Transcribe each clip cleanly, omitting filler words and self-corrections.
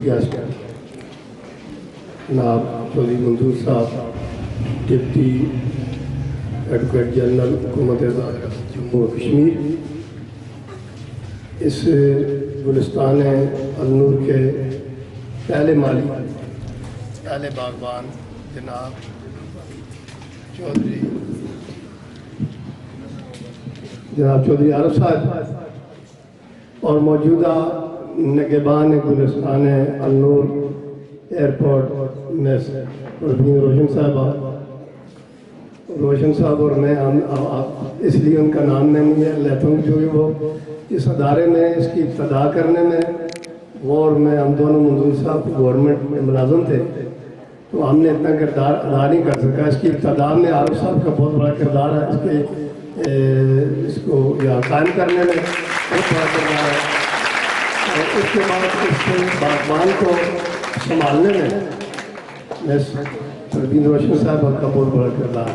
जनाब चौधरी मंजूर साहब डिप्टी एडवोकेट जनरल हुकूमत जम्मू कश्मीर, इस गुलिस्तान अलनूर के पहले माली पहले बागबान जनाब चौधरी आरफ साहब और मौजूदा नगेबान गुलिस्तान अलनूर एयरपोर्ट में परवीन रोशन साहब और मैं इसलिए उनका नाम मैं नहीं लेता हूँ क्योंकि वो इस अदारे में इसकी इब्तदा करने में वो और मैं हम दोनों मंजूर साहब गवर्नमेंट में मुलाजिम थे, तो हमने इतना किरदार अदा नहीं कर सका। इसकी इब्तदा में आरिफ साहब का बहुत बड़ा किरदार है, इसको यहाँ कायम करने में बहुत बड़ा किरदार है। और उसके बाद इस बागबान को संभालने में परवीन रोशन साहब का बहुत बड़ा किरदार है।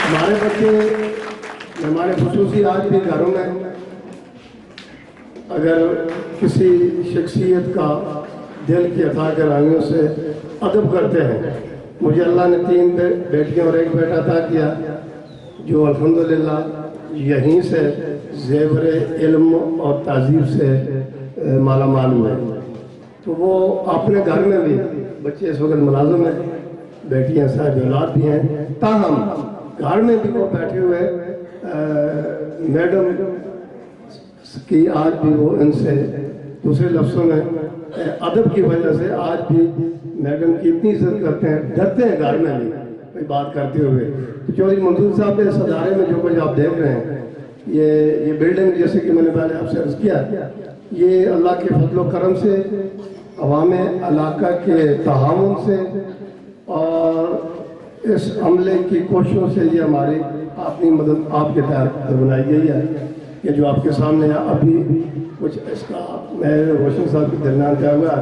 हमारे बच्चे हमारे खुसूसी आज भी घरों में अगर किसी शख्सियत का दिल की अता करानियों से अदब करते हैं। मुझे अल्लाह ने 3 बेटियां और 1 बेटा अता किया जो अल्हम्दुलिल्लाह यहीं से ज़ेवर इल्म और तहज़ीब से माला माल हुए। तो वो अपने घर में भी बच्चे इस वक्त मुलाजिम हैं, बेटियां साहब औलाद भी हैं, ताहम घर में भी वो बैठे हुए मैडम की आज भी वो इनसे दूसरे लफ्ज़ों में अदब की वजह से आज भी मैडम की इतनी इज्जत करते हैं, डरते हैं घर में भी कोई बात करते हुए। तो चौधरी मंजूर साहब ने इस अदारे में जो कुछ आप देख रहे हैं, ये बिल्डिंग जैसे कि मैंने पहले आपसे अर्ज़ किया, ये अल्लाह के फजल करम से अवाम इलाका के तहामुन से और इस अमले की कोशिशों से ये हमारी अपनी मदद आपके तहत बनाई गई है। ये जो आपके सामने है अभी कुछ इसका मैं रोशन साहब के दरमियान क्या हुआ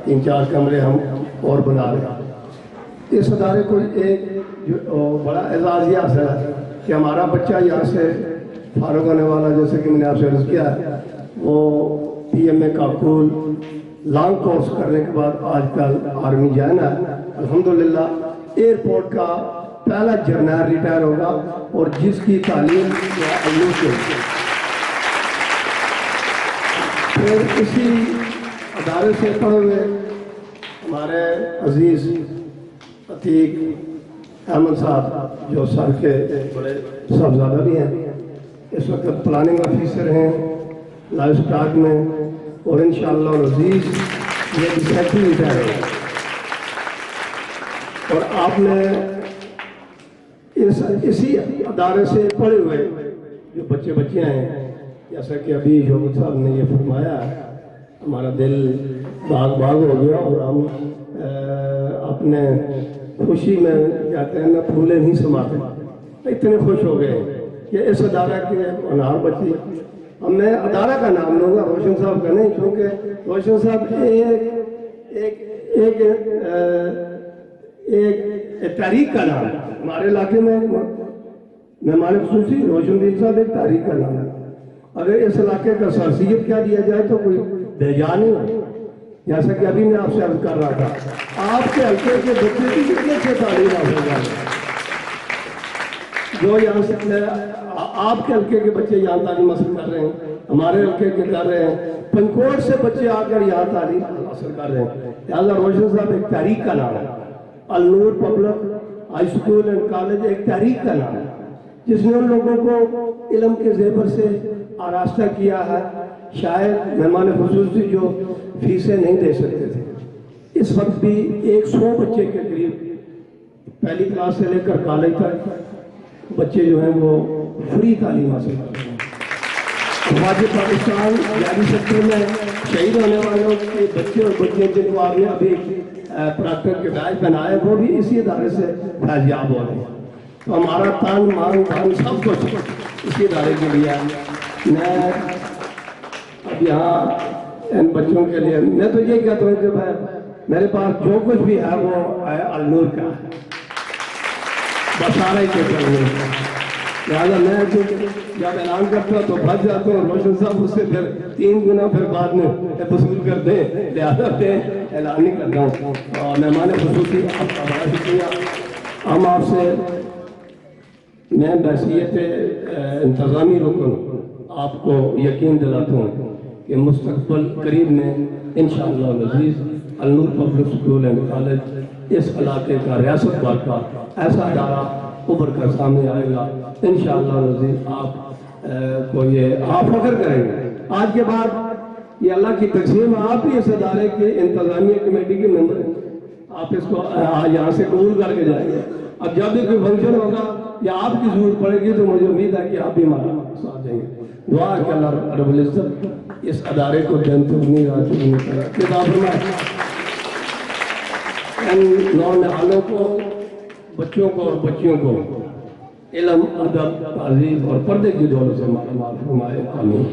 3-4 कमरे हम और बना रहे हैं। इस अदारे को एक बड़ा एजाज़ ये हासिल है कि हमारा बच्चा यहाँ से फारुक होने वाला, जैसे कि मैंने आपसे अर्ज़ किया, वो PMA का कुल लॉन्ग कोर्स करने के बाद आजकल आर्मी ज्वाइन है। अल्हम्दुलिल्लाह एयरपोर्ट का पहला जर्नल रिटायर होगा और जिसकी तालीम फिर इसी अदारे से पढ़े हुए हमारे अजीज़ अतीक अहमद साहब जो सर के बड़े साहबजादा भी हैं, इस वक्त प्लानिंग ऑफिसर हैं लाइफ स्टाक में, और इंशाअल्लाह अजीज़ ये सेक्रेटरी रिटायर है। और आपने इसी अदारे से पढ़े हुए जो बच्चियाँ हैं, जैसा कि अभी शोभत साहब ने ये फरमाया, हमारा दिल बाग हो गया और हम अपने खुशी में कहते हैं ना फूले नहीं समाते, इतने खुश हो गए कि इस अदारा के अनार बच्ची। अब मैं अदारा का नाम लूँगा, रोशन साहब का नहीं, क्योंकि रोशन साहब एक तारीख का नाम है हमारे इलाके में। मेहमान खुसूसी रोशनदीन साहब एक तारीख का नाम है। अगर इस इलाके का सरसीयत क्या दिया जाए तो कोई बेजान नहीं हो। जैसा कि अभी मैं आपसे अर्ज कर रहा था, आपके हल्के के बच्चे की कितने अच्छे तालीम हासिल कर रहे हैं, जो यहाँ से आपके हल्के के बच्चे यहाँ तालीम हासिल कर रहे हैं, हमारे हल्के के कर रहे हैं, पंचकोट से बच्चे आकर यहाँ तालीम हासिल कर रहे हैं। लिहाजा रोशन साहब एक तारीख का नाम है। Alnoor public high school and college एक तारीख का नाम है जिसने उन लोगों को इल्म के ज़ेवर से आरास्ता किया है। शायद मेहमान खुसूसी जो फीसें नहीं दे सकते थे, इस वक्त भी 100 बच्चे के करीब पहली क्लास से लेकर कॉलेज तक बच्चे जो हैं वो फ्री तालीम हासिल कर रहे हैं। वाजिब पाकिस्तान जारी सेक्टर में शहीद होने वालों के बच्चे और बच्चियाँ जिनको आपने अभी प्राक्तन के बैच बनाए, वो भी इसी इदारे से फैज़याब हो रहे हैं। तो हमारा तान मान धान सब कुछ इसी इदारे के लिए। मैं अब यहाँ इन बच्चों के लिए मैं तो ये कहता हूँ कि भाई मेरे पास जो कुछ भी है वो अलनूर का है, बसारा ही के لہٰذا میں جب اعلان کرتا ہوں تو بھج جاتا ہوں، روشن صاحب اس سے پھر 3 گنا پھر بعد میں وصول کرتے ہیں، لہٰذا میں اعلان نہیں کرتا ہوں. اور مہمان خصوصی آپ کا بڑا شکریہ. ہم آپ سے، میں بحیثیت انتظامی رکن آپ کو یقین دلاتا ہوں کہ مستقبل قریب میں انشاءاللہ العزیز النور پبلک اسکول اینڈ کالج اس علاقے کا ریاست بھر کا ایسا ادارہ ابھر کر سامنے آئے گا. انشاءاللہ العزیز آپ کو یہ آپ فخر کریں گے. آج کے بعد یہ اللہ کی تقسیم، آپ بھی اس ادارے کے انتظامیہ کمیٹی کے ممبر ہیں. آپ اس کو یہاں سے قبول کر کے جائیں گے. اب جب بھی کوئی فنکشن ہوگا یا آپ کی ضرورت پڑے گی تو مجھے امید ہے کہ آپ بھی ہمارا ساتھ دیں گے. دعا کہ اللہ رب العزت اس ادارے کو جنت اپنی رات میں کتاب فرمائے. ان نونہالوں کو، بچوں کو اور بچیوں کو علم، ادب، تعظیم اور پردے کی دولت سے مالا مال فرمائے. آمین.